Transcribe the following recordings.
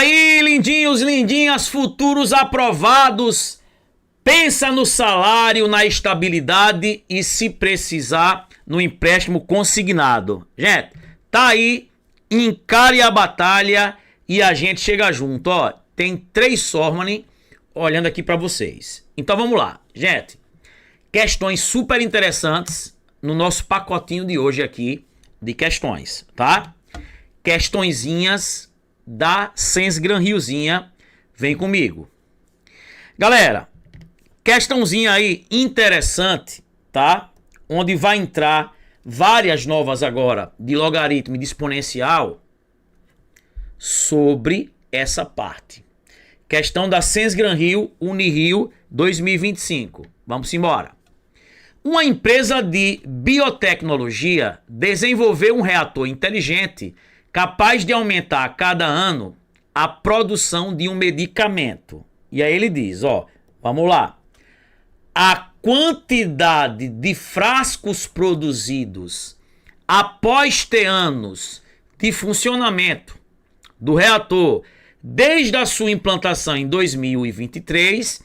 aí, lindinhos, lindinhas, futuros aprovados. Pensa no salário, na estabilidade e, se precisar, no empréstimo consignado. Gente, tá aí, encare a batalha e a gente chega junto, ó. Tem 3 Sormani olhando aqui pra vocês. Então vamos lá, gente. Questões super interessantes no nosso pacotinho de hoje aqui de questões, tá? Questõezinhas da Sensgran Riozinha, vem comigo. Galera, questãozinha aí interessante, tá? Onde vai entrar várias novas agora de logaritmo e de exponencial sobre essa parte. Questão da Sensgran Rio, Unirio 2025. Vamos embora. Uma empresa de biotecnologia desenvolveu um reator inteligente capaz de aumentar a cada ano a produção de um medicamento. E aí ele diz, ó, vamos lá. A quantidade de frascos produzidos após ter anos de funcionamento do reator desde a sua implantação em 2023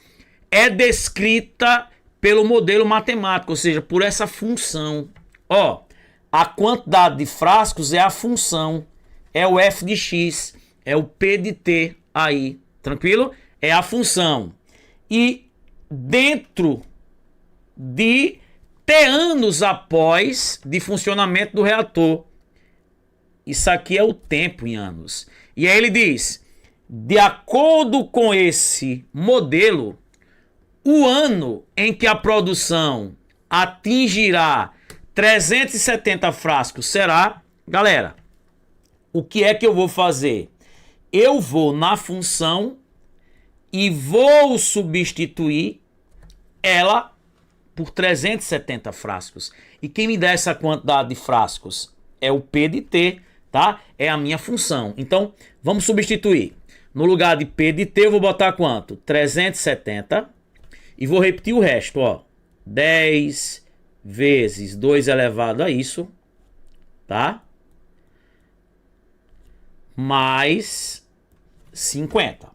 é descrita pelo modelo matemático, ou seja, por essa função. Ó, a quantidade de frascos é a função, é o f de x, é o p de t aí, tranquilo? É a função. E dentro de T anos após de funcionamento do reator. Isso aqui é o tempo em anos. E aí ele diz, de acordo com esse modelo, o ano em que a produção atingirá 370 frascos será... Galera, o que é que eu vou fazer? Eu vou na função e vou substituir ela por 370 frascos. E quem me dá essa quantidade de frascos? É o P de T, tá? É a minha função. Então, vamos substituir. No lugar de P de T, eu vou botar quanto? 370. E vou repetir o resto, ó. 10 vezes 2 elevado a isso, tá? Mais 50.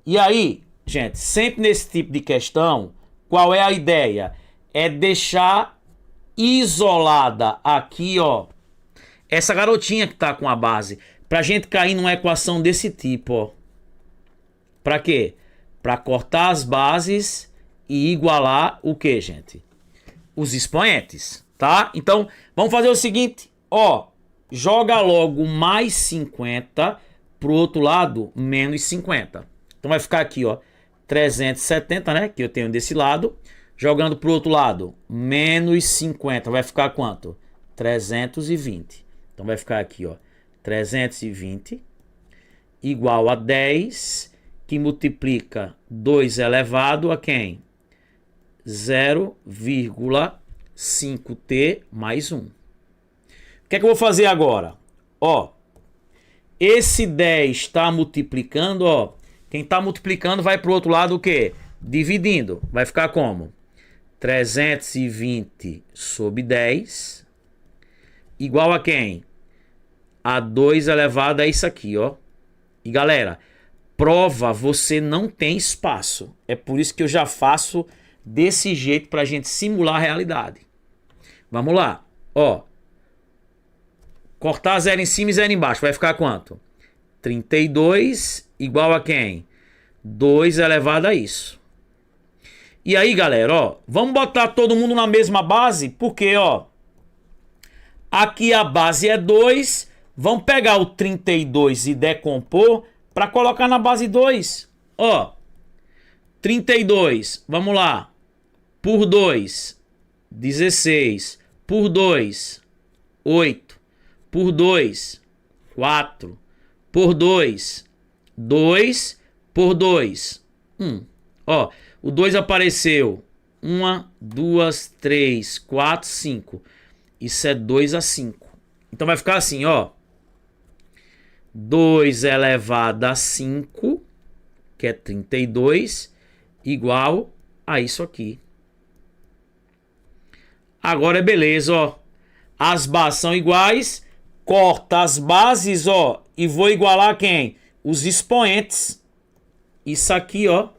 E aí, gente, sempre nesse tipo de questão, qual é a ideia? É deixar isolada aqui, ó, essa garotinha que tá com a base, pra gente cair numa equação desse tipo, ó. Pra quê? Pra cortar as bases e igualar o que, gente? Os expoentes, tá? Então, vamos fazer o seguinte, ó, joga logo mais 50 pro outro lado, menos 50. Então vai ficar aqui, ó, 370, né, que eu tenho desse lado, jogando pro outro lado, menos 50, vai ficar quanto? 320. Então vai ficar aqui, ó, 320 igual a 10, que multiplica 2 elevado a quem? 0,5t mais 1. O que é que eu vou fazer agora? Ó, esse 10 está multiplicando, ó. Quem está multiplicando vai para o outro lado o quê? Dividindo. Vai ficar como? 320 sobre 10 igual a quem? A 2 elevado a isso aqui, ó. E galera, prova você não tem espaço. É por isso que eu já faço desse jeito para a gente simular a realidade. Vamos lá, ó. Cortar 0 em cima e 0 embaixo. Vai ficar quanto? 32 igual a quem? 2 elevado a isso. E aí, galera, ó. Vamos botar todo mundo na mesma base. Porque, ó. Aqui a base é 2. Vamos pegar o 32 e decompor para colocar na base 2. Ó. 32. Vamos lá. Por 2. 16. Por 2. 8. Por 2, 4. Por 2, 2. Por 2, 1. Ó, o 2 apareceu. 1, 2, 3, 4, 5. Isso é 2 a 5. Então vai ficar assim, ó. 2 elevado a 5, que é 32, igual a isso aqui. Agora é beleza, ó. As bases são iguais. Corta as bases, ó, e vou igualar quem? os expoentes, isso aqui, ó,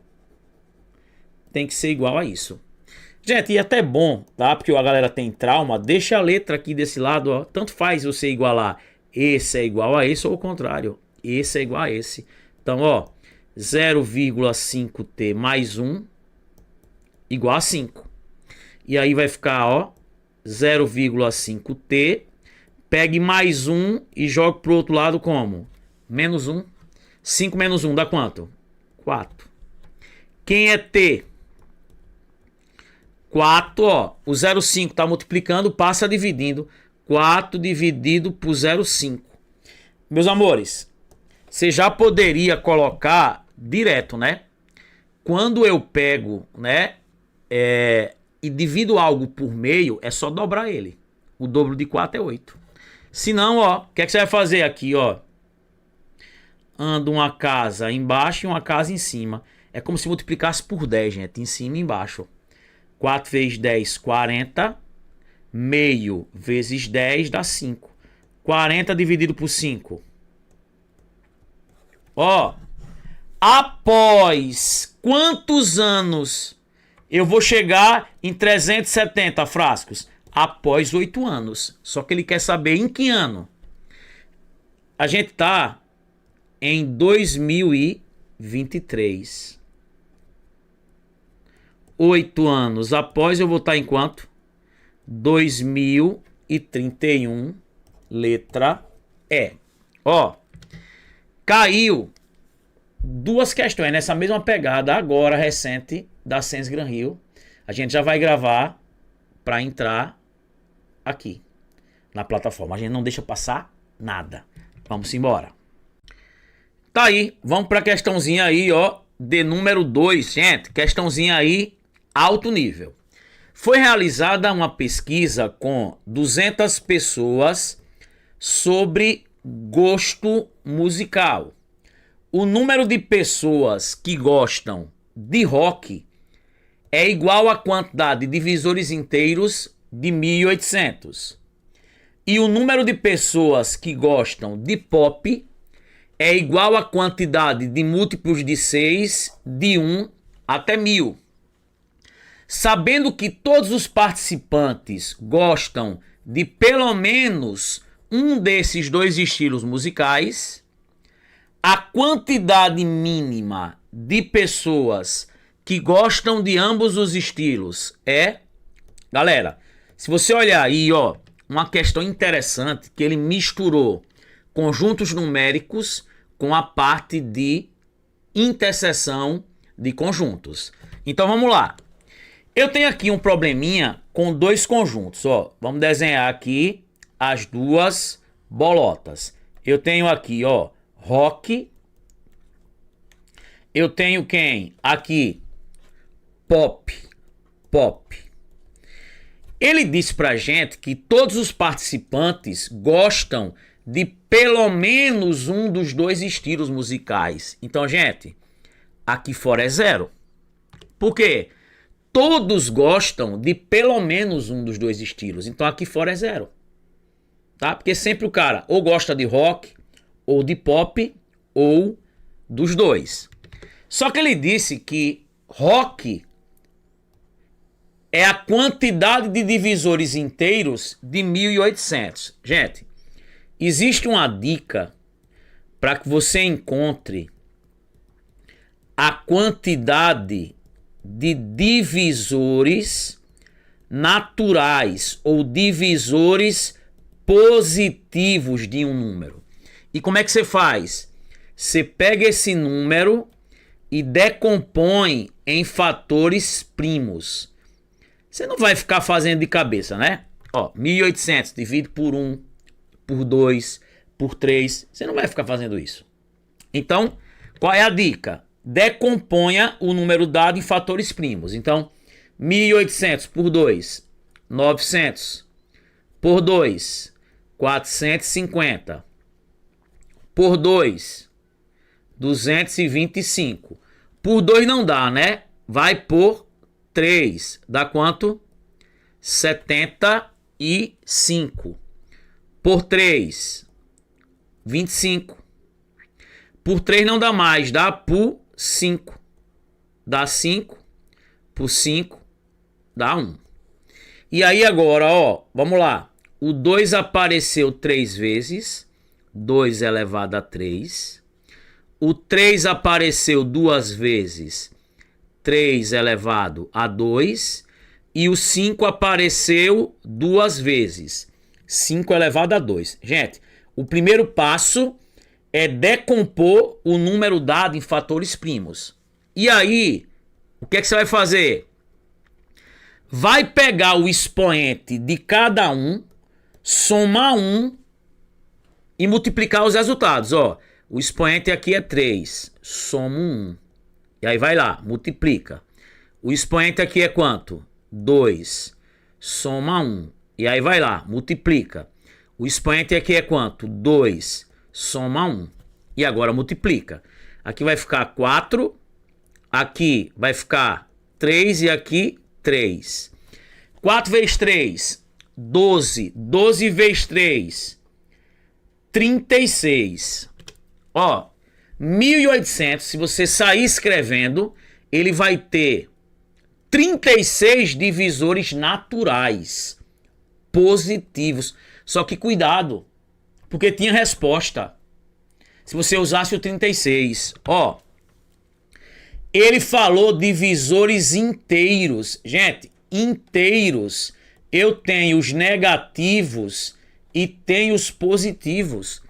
tem que ser igual a isso. Gente, e é até bom, tá? Porque a galera tem trauma, deixa a letra aqui desse lado, ó. Tanto faz você igualar esse é igual a esse ou o contrário. Esse é igual a esse. Então, ó, 0,5t mais 1 igual a 5. E aí vai ficar, ó, 0,5t. Pegue mais 1 e jogue pro outro lado como? Menos 1. 5 menos 1 dá quanto? 4. Quem é t? 4, ó. O 0,5 tá multiplicando, passa dividindo. 4 dividido por 0,5. Meus amores, você já poderia colocar direto, né? Quando eu pego, né, e divido algo por meio, é só dobrar ele. O dobro de 4 é 8. Se não, ó, o que é que você vai fazer aqui, ó? Anda uma casa embaixo e uma casa em cima. É como se multiplicasse por 10, gente, em cima e embaixo. 4 vezes 10, 40. Meio vezes 10 dá 5. 40 dividido por 5. Ó, após quantos anos eu vou chegar em 370 frascos? Após 8 anos. Só que ele quer saber em que ano. A gente tá em 2023. 8 anos após eu vou estar em quanto? 2031, letra E. Ó, caiu duas questões nessa mesma pegada agora recente da Sens Gran Rio. A gente já vai gravar para entrar aqui na plataforma. A gente não deixa passar nada. Vamos embora. Tá aí, vamos para a questãozinha aí, ó, de número 2, gente. Questãozinha aí, alto nível. Foi realizada uma pesquisa com 200 pessoas sobre gosto musical. O número de pessoas que gostam de rock é igual à quantidade de divisores inteiros de 1800. E o número de pessoas que gostam de pop é igual à quantidade de múltiplos de 6 de 1 até 1000. Sabendo que todos os participantes gostam de pelo menos um desses dois estilos musicais, a quantidade mínima de pessoas que gostam de ambos os estilos é... Galera, se você olhar aí, ó, uma questão interessante que ele misturou conjuntos numéricos com a parte de interseção de conjuntos. Então vamos lá. Eu tenho aqui um probleminha com dois conjuntos, ó. Vamos desenhar aqui as duas bolotas. Eu tenho aqui, ó, rock. Eu tenho quem? Aqui, pop. Ele disse pra gente que todos os participantes gostam de pelo menos um dos dois estilos musicais. Então, gente, aqui fora é 0. Por quê? Todos gostam de pelo menos um dos dois estilos. Então aqui fora é 0. Tá? Porque sempre o cara ou gosta de rock, ou de pop, ou dos dois. Só que ele disse que rock é a quantidade de divisores inteiros de 1800. Gente, existe uma dica para que você encontre a quantidade de divisores naturais ou divisores positivos de um número. E como é que você faz? Você pega esse número e decompõe em fatores primos. Você não vai ficar fazendo de cabeça, né? Ó, 1800 divide por 1, por 2, por 3. Você não vai ficar fazendo isso. Então, qual é a dica? Decomponha o número dado em fatores primos. Então, 1800 por 2, 900. Por 2, 450. Por 2, 225. Por 2 não dá, né? Vai por 3. Dá quanto? 75. Por 3, 25. Por 3 não dá mais, dá por 5. Dá 5, por 5, dá 1. E aí agora, ó, vamos lá. O 2 apareceu 3 vezes, 2 elevado a 3. O 3 apareceu 2 vezes, 3 elevado a 2. E o 5 apareceu 2 vezes, 5 elevado a 2. Gente, o primeiro passo é decompor o número dado em fatores primos. E aí, o que é que você vai fazer? Vai pegar o expoente de cada um, somar 1 e multiplicar os resultados. Ó, o expoente aqui é 3, somo 1. E aí vai lá, multiplica. O expoente aqui é quanto? 2, soma 1. E aí vai lá, multiplica. O expoente aqui é quanto? 2, soma 1. E agora multiplica. Aqui vai ficar 4, aqui vai ficar 3 e aqui 3. 4 vezes 3, 12. 12 vezes 3, 36. Ó, 1800, se você sair escrevendo, ele vai ter 36 divisores naturais positivos. Só que cuidado, porque tinha resposta. Se você usasse o 36, ó, ele falou divisores inteiros. Gente, inteiros. Eu tenho os negativos e tenho os positivos.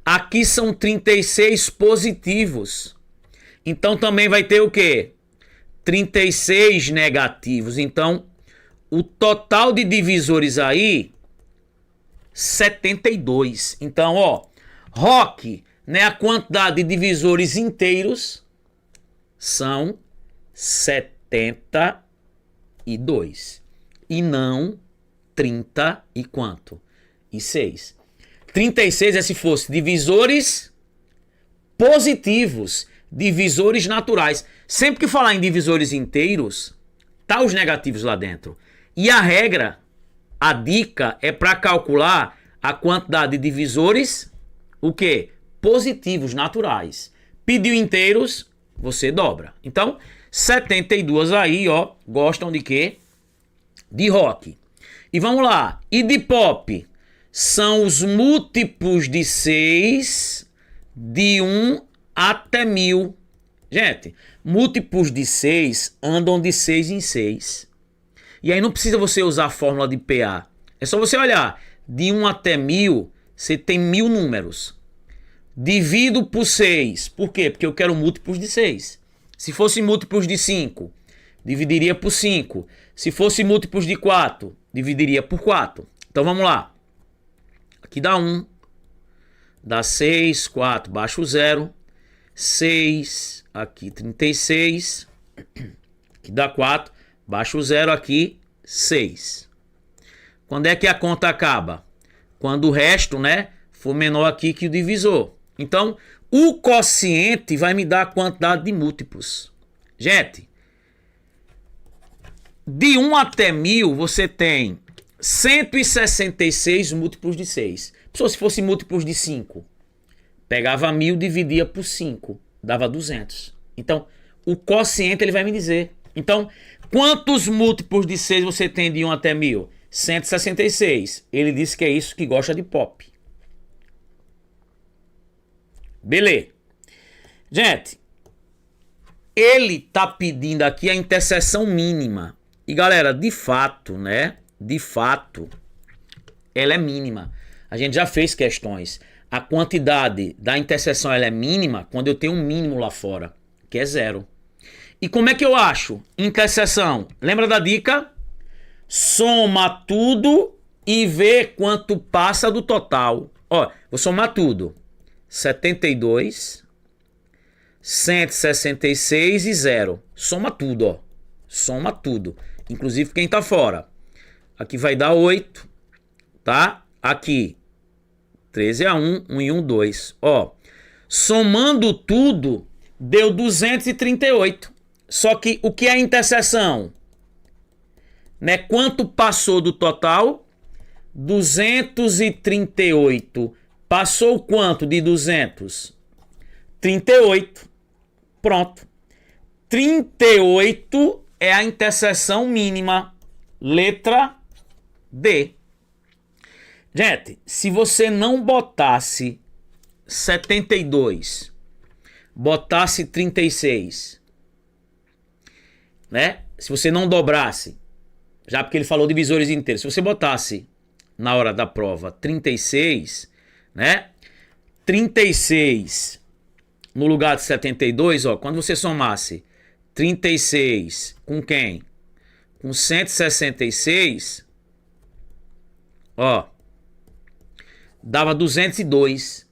Aqui são 36 positivos. Então também vai ter o quê? 36 negativos. Então, o total de divisores aí, 72. Então, ó, Roque, né, a quantidade de divisores inteiros são 72. E não 30 e quanto? E 6. 36 é se fosse divisores positivos, divisores naturais. Sempre que falar em divisores inteiros, tá os negativos lá dentro. E a regra, a dica é para calcular a quantidade de divisores, o quê? Positivos, naturais. Pediu inteiros, você dobra. Então, 72 aí, ó, gostam de quê? De Roque. E vamos lá. E de Pop? São os múltiplos de 6 de 1 até 1000. Gente, múltiplos de 6 andam de 6 em 6. E aí não precisa você usar a fórmula de PA. É só você olhar. De 1 até 1000, você tem 1000 números. Divido por 6. Por quê? Porque eu quero múltiplos de 6. Se fosse múltiplos de 5, dividiria por 5. Se fosse múltiplos de 4, dividiria por 4. Então vamos lá. Aqui dá 1. Dá 6, 4, baixa o 0. 6, aqui 36. Aqui dá 4, baixa o 0 aqui, 6. Quando é que a conta acaba? Quando o resto, né, for menor aqui que o divisor. Então, o quociente vai me dar a quantidade de múltiplos. Gente, de 1 até 1000, você tem 166 múltiplos de 6. Se fosse múltiplos de 5, pegava 1000, dividia por 5, dava 200. Então, o quociente ele vai me dizer. Então, quantos múltiplos de 6 você tem de 1 até 1000? 166. Ele disse que é isso que gosta de Pop. Beleza. Gente, ele tá pedindo aqui a interseção mínima. E galera, de fato, né? De fato, ela é mínima. A gente já fez questões. A quantidade da interseção ela é mínima quando eu tenho um mínimo lá fora, que é 0. E como é que eu acho interseção? Lembra da dica? Soma tudo e vê quanto passa do total. Ó, vou somar tudo. 72, 166 e 0. Soma tudo, ó. Soma tudo. Inclusive quem tá fora. Aqui vai dar 8, tá? Aqui, 13 a 1, 1 e 1, 2. Ó, somando tudo, deu 238. Só que o que é a interseção? Né? Quanto passou do total? 238. Passou quanto de 200? 38. Pronto. 38 é a interseção mínima. Letra D. Gente, se você não botasse 72, botasse 36, né? Se você não dobrasse, já porque ele falou divisores inteiros, se você botasse na hora da prova 36, né? 36 no lugar de 72, ó, quando você somasse 36 com quem? Com 166, ó, dava 202.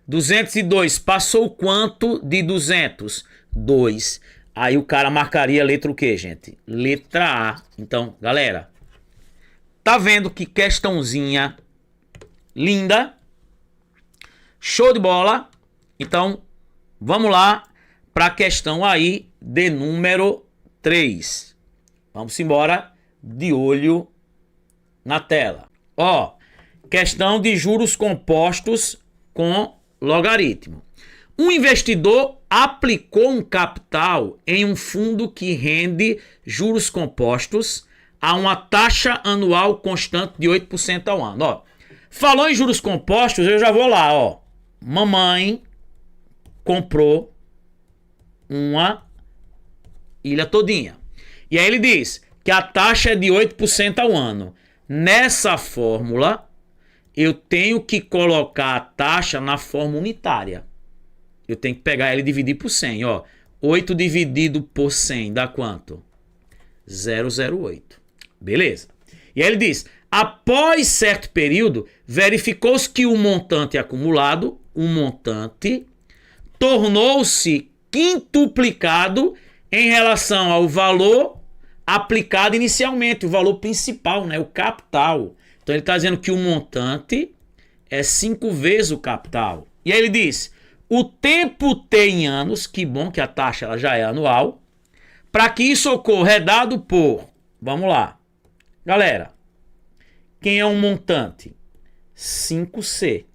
202 passou quanto de 200? 2. Aí o cara marcaria a letra o quê, gente? Letra A. Então, galera, tá vendo que questãozinha linda? Show de bola. Então, vamos lá para a questão aí de número 3. Vamos embora, de olho na tela. Ó, questão de juros compostos com logaritmo. Um investidor aplicou um capital em um fundo que rende juros compostos a uma taxa anual constante de 8% ao ano. Ó, falou em juros compostos, eu já vou lá, ó. Mamãe comprou uma ilha todinha. E aí ele diz que a taxa é de 8% ao ano. Nessa fórmula, eu tenho que colocar a taxa na forma unitária. Eu tenho que pegar ela e dividir por 100. Ó. 8 dividido por 100 dá quanto? 0,08. Beleza. E aí ele diz, após certo período, verificou-se que o montante acumulado, o montante, tornou-se quintuplicado em relação ao valor aplicado inicialmente, o valor principal, né, o capital. Então ele está dizendo que o montante é 5 vezes o capital. E aí ele diz, o tempo T em anos, que bom que a taxa ela já é anual, para que isso ocorra é dado por, vamos lá, galera, quem é um montante? 5C,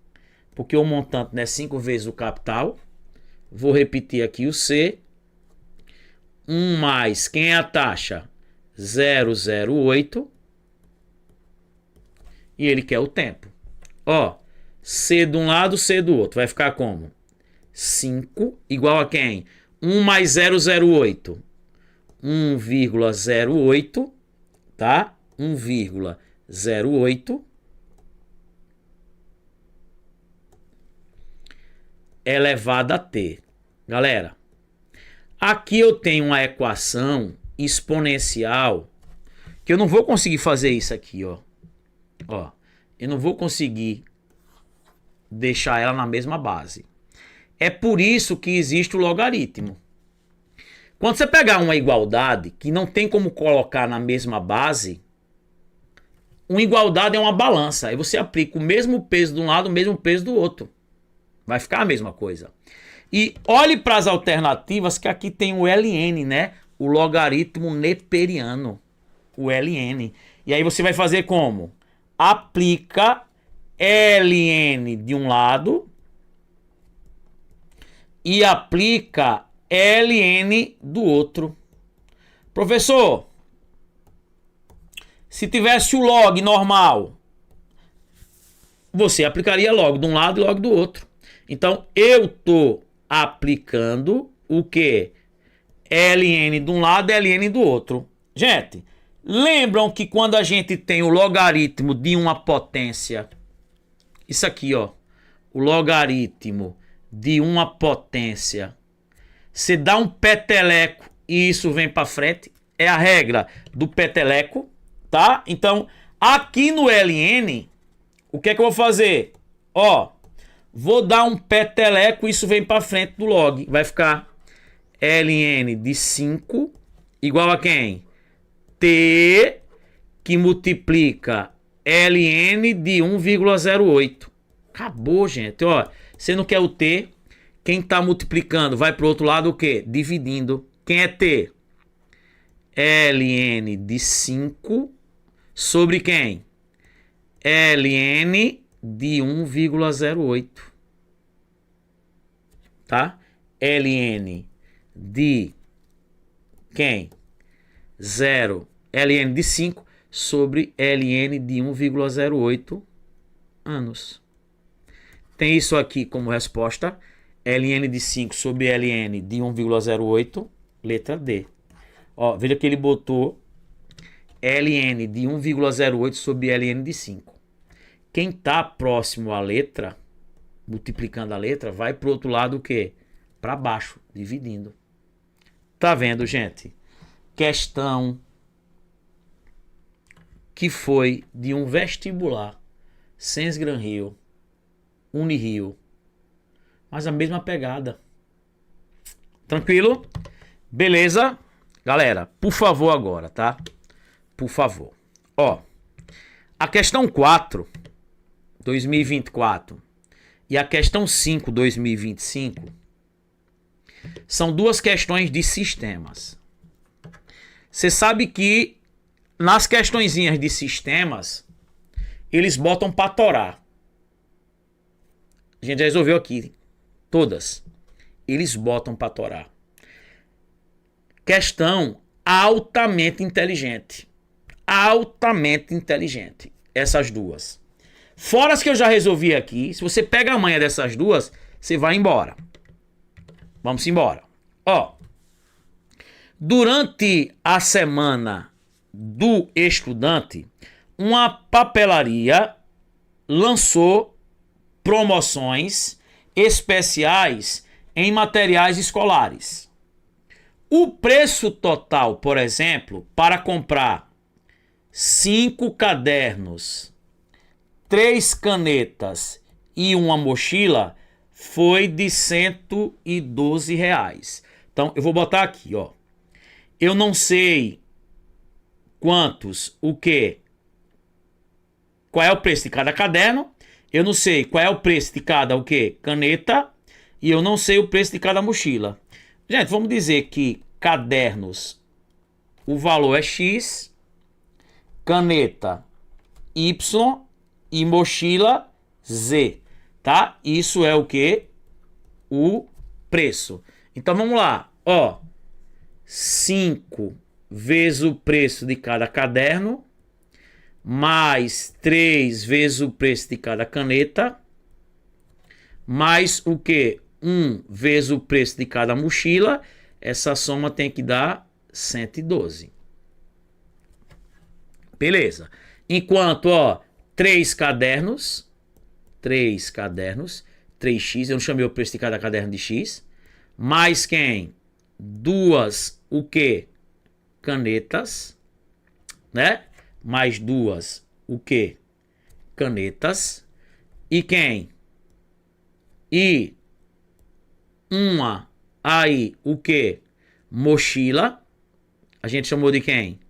porque o montante é 5 vezes o capital. Vou repetir aqui o C. 1 mais, quem é a taxa? 0,08. E ele quer o tempo. Ó, C de um lado, C do outro. Vai ficar como? 5 igual a quem? 1 mais 0,08. 1,08, tá? 1,08 elevado a t. Galera, aqui eu tenho uma equação exponencial que eu não vou conseguir fazer isso aqui, ó. Ó, eu não vou conseguir deixar ela na mesma base. É por isso que existe o logaritmo. Quando você pegar uma igualdade que não tem como colocar na mesma base, uma igualdade é uma balança. Aí você aplica o mesmo peso de um lado, o mesmo peso do outro. Vai ficar a mesma coisa. E olhe para as alternativas que aqui tem o ln, né? O logaritmo neperiano. O ln. E aí você vai fazer como? Aplica ln de um lado e aplica ln do outro. Professor, se tivesse o log normal, você aplicaria log de um lado e log do outro. Então, eu estou aplicando o que? ln de um lado e ln do outro. Gente, lembram que quando a gente tem o logaritmo de uma potência, isso aqui, ó, o logaritmo de uma potência, você dá um peteleco e isso vem para frente, é a regra do peteleco, tá? Então, aqui no ln, o que é que eu vou fazer? Ó, vou dar um peteleco e isso vem para frente do log. Vai ficar ln de 5 igual a quem? T que multiplica ln de 1,08. Acabou, gente. Ó, você não quer o T. Quem está multiplicando vai para o outro lado o quê? Dividindo. Quem é T? ln de 5 sobre quem? ln de 1,08. Tá? ln de quem? 0, ln de 5 sobre ln de 1,08 anos. Tem isso aqui como resposta, ln de 5 sobre ln de 1,08, letra D. Ó, veja que ele botou ln de 1,08 sobre ln de 5. Quem está próximo à letra, multiplicando a letra, vai para o outro lado o quê? Para baixo, dividindo. Tá vendo, gente? Questão que foi de um vestibular, Sens Gran Rio, Unirio, mas a mesma pegada. Tranquilo? Beleza? Galera, por favor agora, tá? Por favor. Ó, a questão 4, 2024, e a questão 5, 2025, são duas questões de sistemas. Você sabe que nas questõezinhas de sistemas, eles botam pra torar. A gente já resolveu aqui. Todas. Eles botam pra torar. Questão altamente inteligente. Altamente inteligente. Essas duas. Fora as que eu já resolvi aqui, se você pega a manha dessas duas, você vai embora. Vamos embora. Ó. Durante a semana do estudante, uma papelaria lançou promoções especiais em materiais escolares. O preço total, por exemplo, para comprar 5 cadernos, 3 canetas e uma mochila foi de R$112. Então, eu vou botar aqui, ó. Eu não sei quantos, o quê? Qual é o preço de cada caderno? Eu não sei qual é o preço de cada, o quê? Caneta. E eu não sei o preço de cada mochila. Gente, vamos dizer que cadernos, o valor é X, caneta Y e mochila Z, tá? Isso é o quê? O preço. Então vamos lá, ó. 5 vezes o preço de cada caderno, mais 3 vezes o preço de cada caneta, mais o que? 1 vezes o preço de cada mochila. Essa soma tem que dar 112. Beleza. Enquanto, ó, 3 cadernos, 3x, eu não chamei o preço de cada caderno de X, mais quem? 2, o que? Canetas, né? Mais 2, o que? Canetas. E quem? E uma, aí, o que? Mochila. A gente chamou de quem?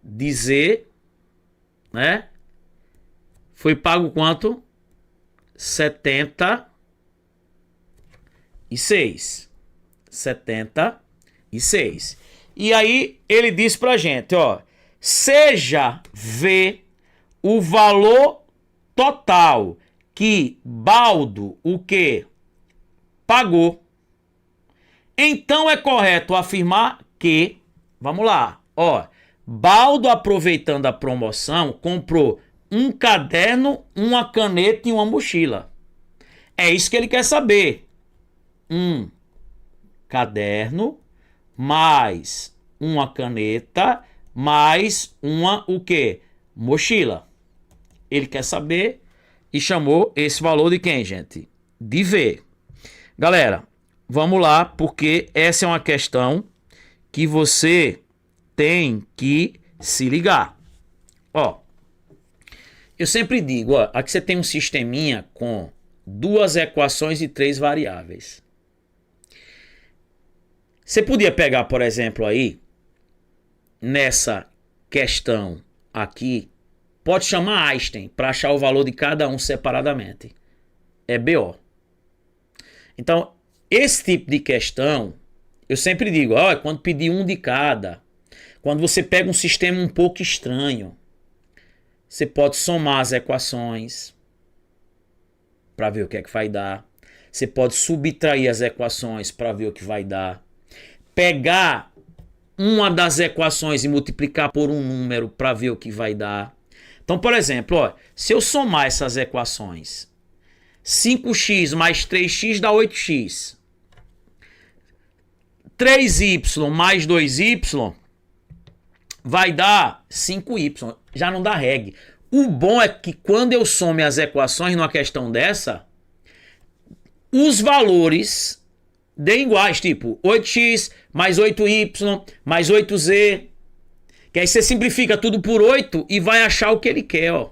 De Z, né? Foi pago quanto? 76. 76. E aí ele diz pra gente, ó, seja V o valor total que Baldo, o que? Pagou. Então é correto afirmar que, vamos lá, ó, Baldo, aproveitando a promoção, comprou um caderno, uma caneta e uma mochila. É isso que ele quer saber. Um caderno, mais uma caneta, mais uma, o quê? Mochila. Ele quer saber e chamou esse valor de quem, gente? De V. Galera, vamos lá, porque essa é uma questão que você tem que se ligar. Ó, eu sempre digo, ó, aqui você tem um sisteminha com 2 equações e 3 variáveis. Você podia pegar, por exemplo, aí, nessa questão aqui, pode chamar Einstein para achar o valor de cada um separadamente. É BO. Então, esse tipo de questão, eu sempre digo, ó, quando pedir um de cada, quando você pega um sistema um pouco estranho, você pode somar as equações para ver o que é que vai dar. Você pode subtrair as equações para ver o que vai dar. Pegar uma das equações e multiplicar por um número para ver o que vai dar. Então, por exemplo, ó, se eu somar essas equações, 5x mais 3x dá 8x. 3y mais 2y vai dar 5y. Já não dá reg. O bom é que quando eu some as equações numa questão dessa, os valores deem iguais, tipo 8x mais 8y mais 8z. Que aí você simplifica tudo por 8 e vai achar o que ele quer, ó.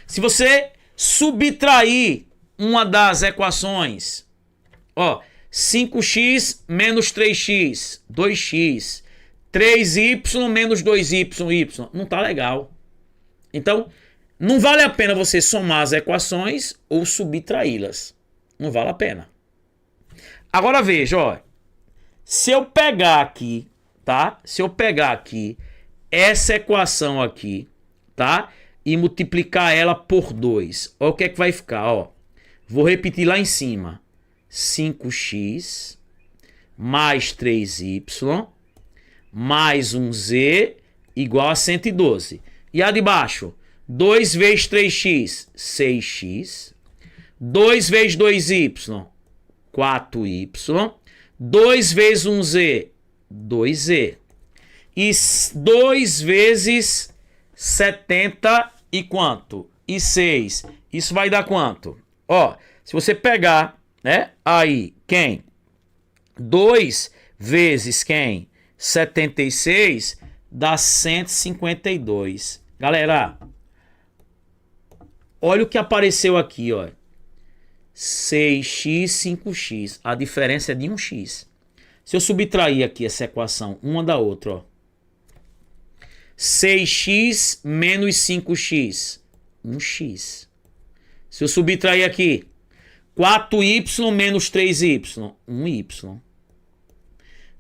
Se você subtrair uma das equações, ó, 5x menos 3x, 2x, 3y menos 2y, não tá legal. Então, não vale a pena você somar as equações ou subtraí-las. Não vale a pena. Agora veja, ó. Se eu pegar aqui, tá? Se eu pegar aqui essa equação aqui, tá? E multiplicar ela por 2. Olha o que é que vai ficar, ó. Vou repetir lá em cima. 5x mais 3y mais 1z igual a 112. E a de baixo? 2 vezes 3x, 6x. 2 vezes 2y, 4y. 2 vezes 1z, 2z. E 2 vezes 70 e quanto? E 6. Isso vai dar quanto? Ó, se você pegar, né? Aí, quem? 2 vezes quem? 76 dá 152. Galera, olha o que apareceu aqui, ó. 6x, 5x. A diferença é de 1x. Se eu subtrair aqui essa equação, uma da outra, ó. 6x menos 5x. 1x. Se eu subtrair aqui, 4y menos 3y. 1y.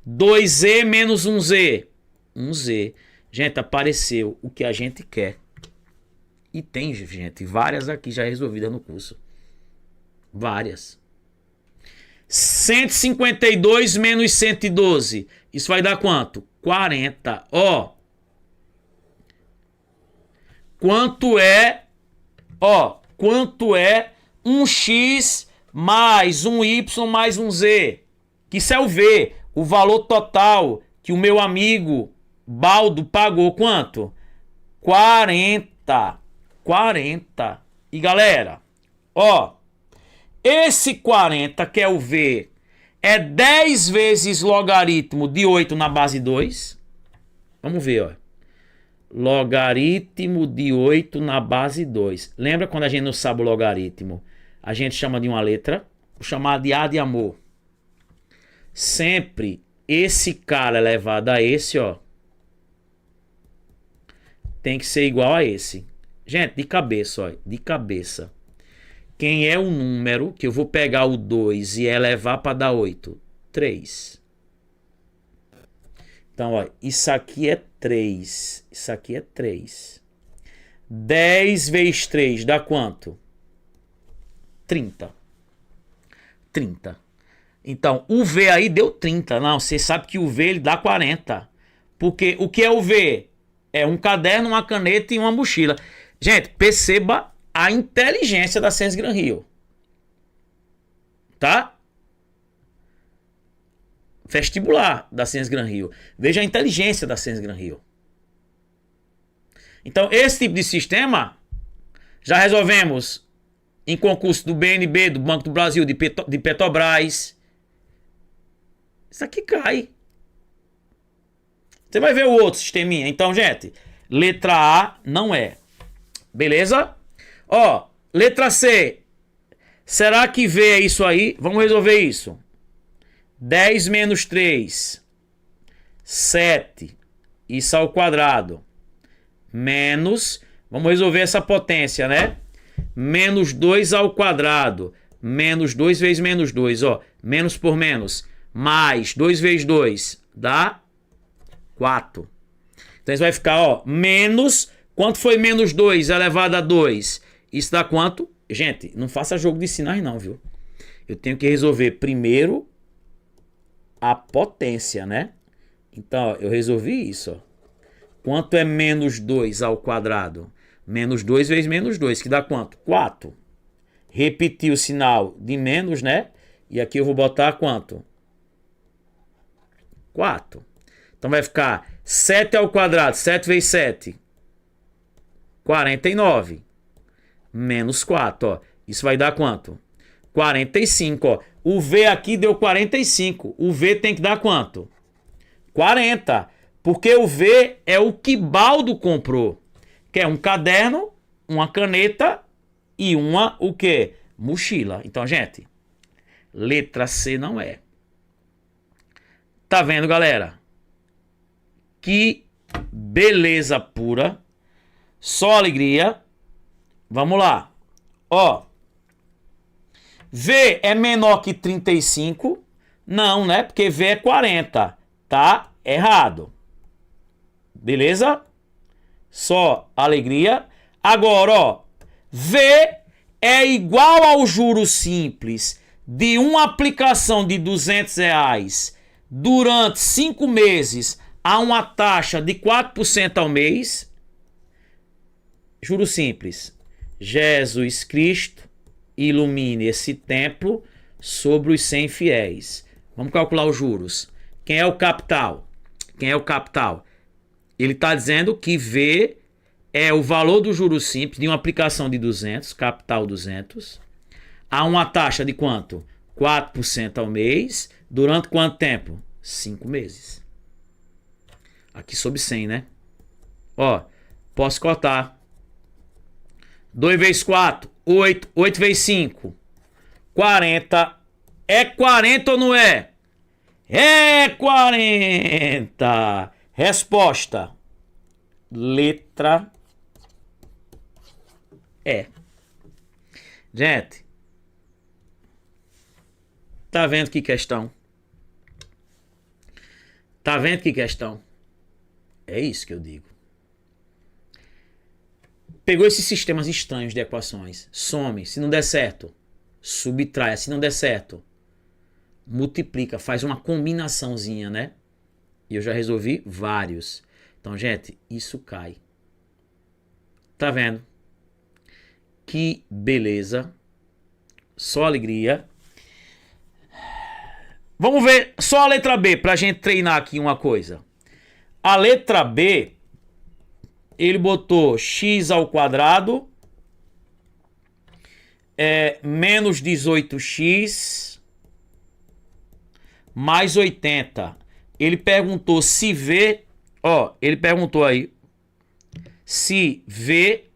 2z menos 1z. 1z. Gente, apareceu o que a gente quer. E tem, gente, várias aqui já resolvidas no curso. Várias. 152 menos 112. Isso vai dar quanto? 40. Ó. Quanto é? Ó. Quanto é 1x mais 1y mais 1z? Que isso é o V. O valor total que o meu amigo Baldo pagou. Quanto? 40. 40. E galera, ó. Esse 40, que é o V, é 10 vezes logaritmo de 8 na base 2. Vamos ver, ó. Logaritmo de 8 na base 2. Lembra quando a gente não sabe o logaritmo? A gente chama de uma letra. Vou chamar de A de amor. Sempre esse cara elevado a esse, ó, tem que ser igual a esse. Gente, de cabeça, ó. De cabeça. Quem é o número que eu vou pegar o 2 e elevar para dar 8? 3. Então, ó, isso aqui é 3. Isso aqui é 3. 10 vezes 3 dá quanto? 30. 30. Então, o V aí deu 30. Não, você sabe que o V ele dá 40. Porque o que é o V? É um caderno, uma caneta e uma mochila. Gente, perceba a inteligência da Ciências Gran Rio. Tá? Vestibular da Ciências Gran Rio. Veja a inteligência da Ciências Gran Rio. Então, esse tipo de sistema já resolvemos em concurso do BNB, do Banco do Brasil, de Petrobras. Isso aqui cai. Você vai ver o outro sisteminha. Então, gente, letra A não é. Beleza? Ó, letra C. Será que V é isso aí? Vamos resolver isso. 10 menos 3. 7. Isso ao quadrado. Menos. Vamos resolver essa potência, né? Menos 2 ao quadrado. Menos 2 vezes menos 2. Ó, menos por menos. Mais 2 vezes 2. Dá 4. Então isso vai ficar, ó. Menos. Quanto foi menos 2 elevado a 2? Isso dá quanto? Gente, não faça jogo de sinais não, viu? Eu tenho que resolver primeiro a potência, né? Então, ó, eu resolvi isso, ó. Quanto é menos 2 ao quadrado? Menos 2 vezes menos 2, que dá quanto? 4. Repetir o sinal de menos, né? E aqui eu vou botar quanto? 4. Então vai ficar 7 ao quadrado. 7 vezes 7. 49. Menos 4, ó. Isso vai dar quanto? 45, ó. O V aqui deu 45. O V tem que dar quanto? 40. Porque o V é o que Baldo comprou. Que é um caderno, uma caneta e uma, o quê? Mochila. Então, gente, letra C não é. Tá vendo, galera? Que beleza pura. Só alegria. Vamos lá. Ó. V é menor que 35? Não, né? Porque V é 40. Tá errado. Beleza? Só alegria. Agora, ó. V é igual ao juro simples de uma aplicação de R$ 200 durante 5 meses a uma taxa de 4% ao mês. Juro simples. Jesus Cristo ilumine esse templo sobre os 100 fiéis. Vamos calcular os juros. Quem é o capital? Quem é o capital? Ele está dizendo que V é o valor do juro simples de uma aplicação de 200, capital 200, a uma taxa de quanto? 4% ao mês. Durante quanto tempo? 5 meses. Aqui sobre 100, né? Ó, posso cortar. 2 vezes 4, 8. 8 vezes 5, 40. É 40 ou não é? É 40. Resposta. Letra E. Gente, tá vendo que questão? Tá vendo que questão? É isso que eu digo. Pegou esses sistemas estranhos de equações, some, se não der certo, subtrai, se não der certo, multiplica, faz uma combinaçãozinha, né? E eu já resolvi vários. Então, gente, isso cai. Tá vendo? Que beleza. Só alegria. Vamos ver só a letra B pra gente treinar aqui uma coisa. A letra B, ele botou x ao quadrado menos 18x mais 80. Ele perguntou se V, ó, ele perguntou aí se V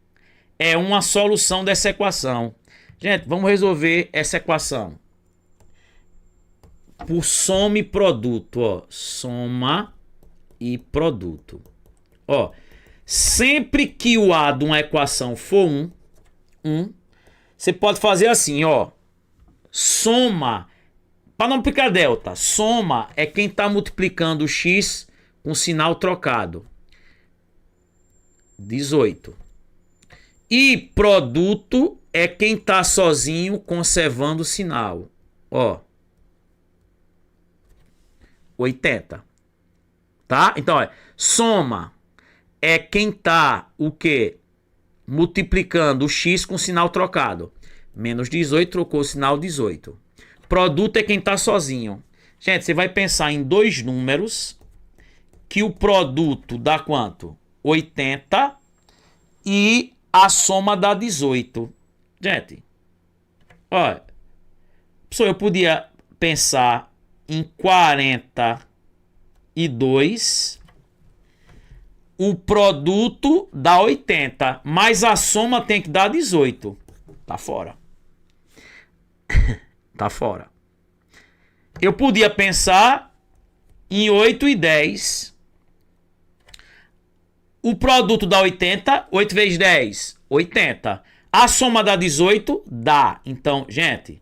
é uma solução dessa equação. Gente, vamos resolver essa equação por soma e produto, ó, soma e produto. Ó, sempre que o A de uma equação for 1, você pode fazer assim, ó, soma. Para não aplicar delta, soma é quem está multiplicando o x com sinal trocado. 18. E produto é quem está sozinho conservando o sinal. Ó. 80. Tá? Então, ó, soma é quem está o quê? Multiplicando o x com sinal trocado. Menos 18 trocou o sinal 18. Produto é quem está sozinho. Gente, você vai pensar em dois números que o produto dá quanto? 80 e a soma dá 18. Gente, olha, eu podia pensar em 42, o produto dá 80, mas a soma tem que dar 18. Tá fora. Tá fora. Eu podia pensar em 8 e 10. O produto dá 80. 8 vezes 10, 80. A soma dá 18? Dá. Então, gente,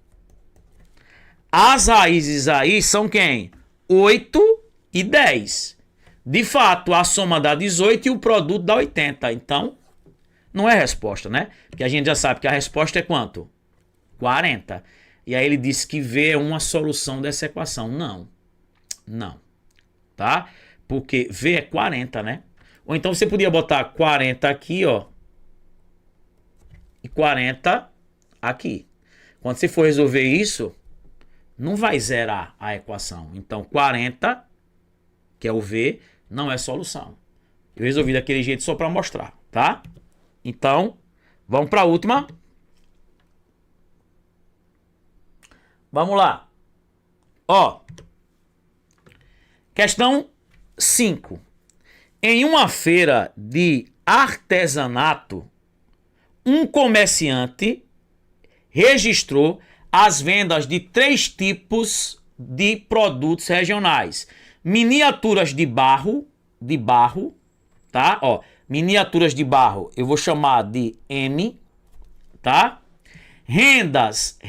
as raízes aí são quem? 8 e 10. De fato, a soma dá 18 e o produto dá 80. Então, não é resposta, né? Porque a gente já sabe que a resposta é quanto? 40. E aí ele disse que V é uma solução dessa equação. Não. Não. Tá? Porque V é 40, né? Ou então você podia botar 40 aqui, ó. E 40 aqui. Quando você for resolver isso, não vai zerar a equação. Então 40, que é o V, não é solução. Eu resolvi daquele jeito só para mostrar, tá? Então, vamos para a última. Vamos lá. Ó. Questão 5. Em uma feira de artesanato, um comerciante registrou as vendas de 3 tipos de produtos regionais. Miniaturas de barro, tá? Ó, miniaturas de barro, eu vou chamar de M, tá? Rendas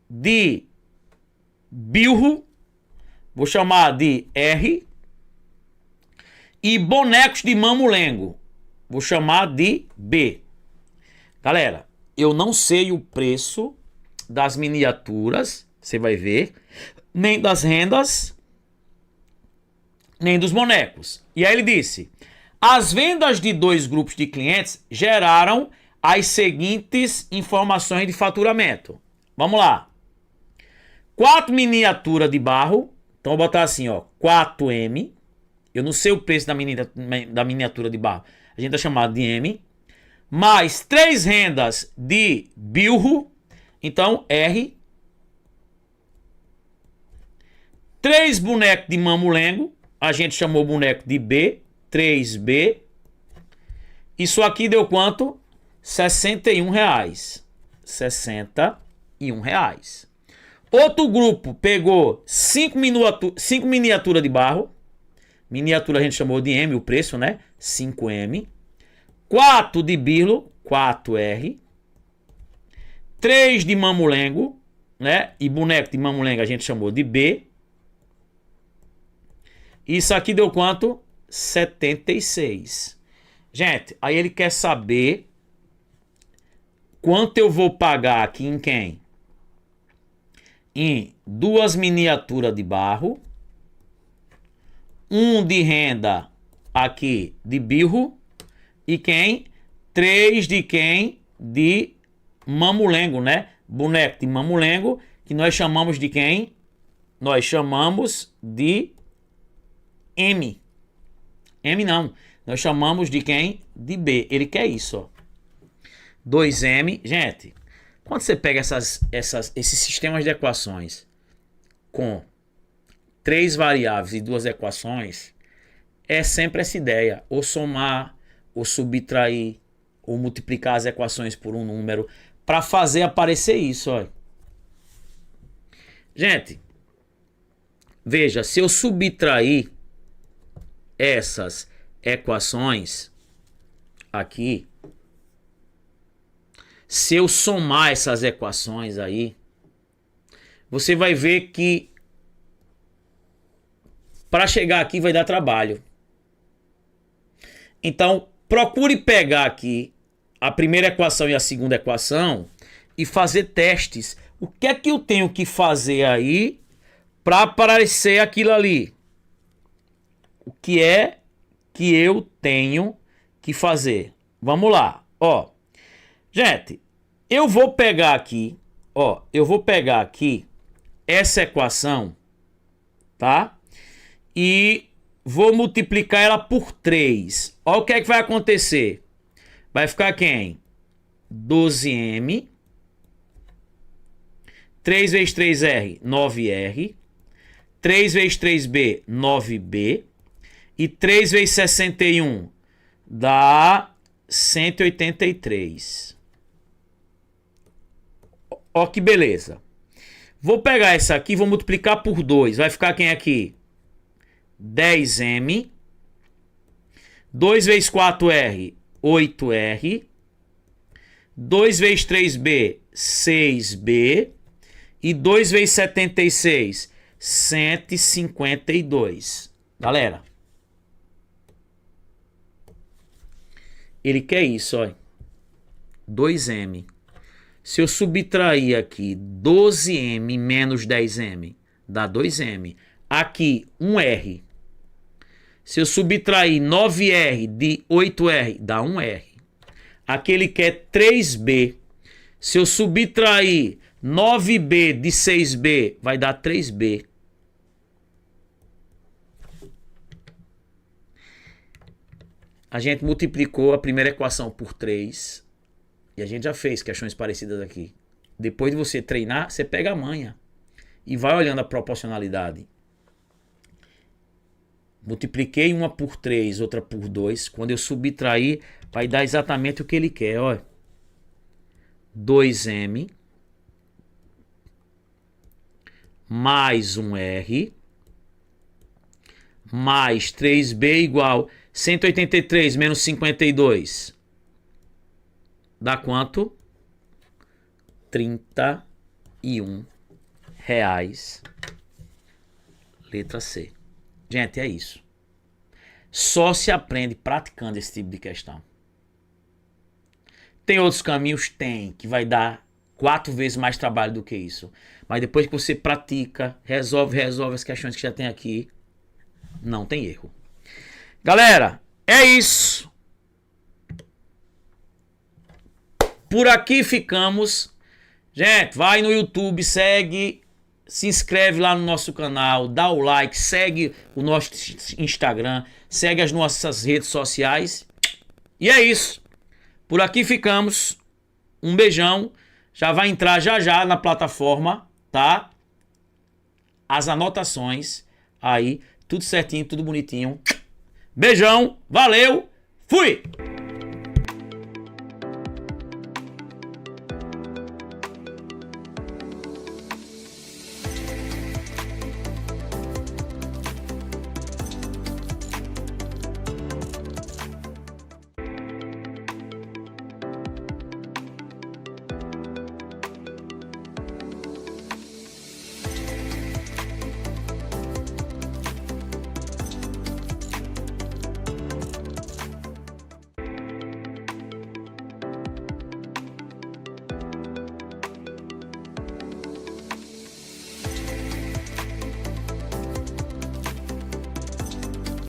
de bilro, vou chamar de R. E bonecos de mamulengo, vou chamar de B. Galera, eu não sei o preço das miniaturas, você vai ver, nem das rendas, nem dos bonecos. E aí ele disse: as vendas de 2 grupos de clientes geraram as seguintes informações de faturamento. Vamos lá. 4 miniaturas de barro, então vou botar assim, ó, 4M. Eu não sei o preço da miniatura de barro, a gente vai chamar de M. Mais 3 rendas de bilro, então R. 3 bonecos de mamulengo, a gente chamou o boneco de B, 3B. Isso aqui deu quanto? R$61. R$61. Outro grupo pegou 5 miniaturas de barro. Miniatura a gente chamou de M, o preço, né? 5M. 4 de birlo, 4R. 3 de mamulengo, né? E boneco de mamulengo a gente chamou de B. Isso aqui deu quanto? 76. Gente, aí ele quer saber quanto eu vou pagar aqui em quem? Em 2 miniaturas de barro. 1 de renda aqui de birro. E quem? 3 de quem? De mamulengo, né? Boneco de mamulengo, que nós chamamos de quem? Nós chamamos de M. M não. Nós chamamos de quem? De B. Ele quer isso, ó. 2M. Gente, quando você pega esses sistemas de equações com 3 variáveis e 2 equações, é sempre essa ideia. Ou somar, ou subtrair, ou multiplicar as equações por um número para fazer aparecer isso, ó. Gente, veja, se eu subtrair essas equações aqui, se eu somar essas equações aí, você vai ver que para chegar aqui vai dar trabalho. Então, procure pegar aqui a primeira equação e a segunda equação e fazer testes. O que é que eu tenho que fazer aí para aparecer aquilo ali? O que é que eu tenho que fazer? Vamos lá, ó. Gente, eu vou pegar aqui, ó, essa equação, tá? E vou multiplicar ela por 3. Olha o que é que vai acontecer. Vai ficar quem? 12M. 3 vezes 3R, 9R. 3 vezes 3B, 9B. E 3 vezes 61 dá 183. Ó que beleza. Vou pegar essa aqui e vou multiplicar por 2. Vai ficar quem aqui? 10M. 2 vezes 4R, 8R. 2 vezes 3B, 6B. E 2 vezes 76, 152. Galera, ele quer isso, ó. 2M. Se eu subtrair aqui 12M menos 10M, dá 2M. Aqui, 1R. Se eu subtrair 9R de 8R, dá 1R. Aqui ele quer 3B. Se eu subtrair 9B de 6B, vai dar 3B. A gente multiplicou a primeira equação por 3. E a gente já fez questões parecidas aqui. Depois de você treinar, você pega a manha. E vai olhando a proporcionalidade. Multipliquei uma por 3, outra por 2. Quando eu subtrair, vai dar exatamente o que ele quer. Ó. 2M mais 1R mais 3B igual 183 menos 52. Dá quanto? R$ 31. Letra C. Gente, é isso. Só se aprende praticando esse tipo de questão. Tem outros caminhos? Tem, que vai dar 4 vezes mais trabalho do que isso. Mas depois que você pratica, resolve as questões que já tem aqui, não tem erro. Galera, é isso. Por aqui ficamos. Gente, vai no YouTube, segue, se inscreve lá no nosso canal, dá o like, segue o nosso Instagram, segue as nossas redes sociais. E é isso. Por aqui ficamos. Um beijão. Já vai entrar já na plataforma, tá? As anotações aí, tudo certinho, tudo bonitinho. Beijão, valeu, fui!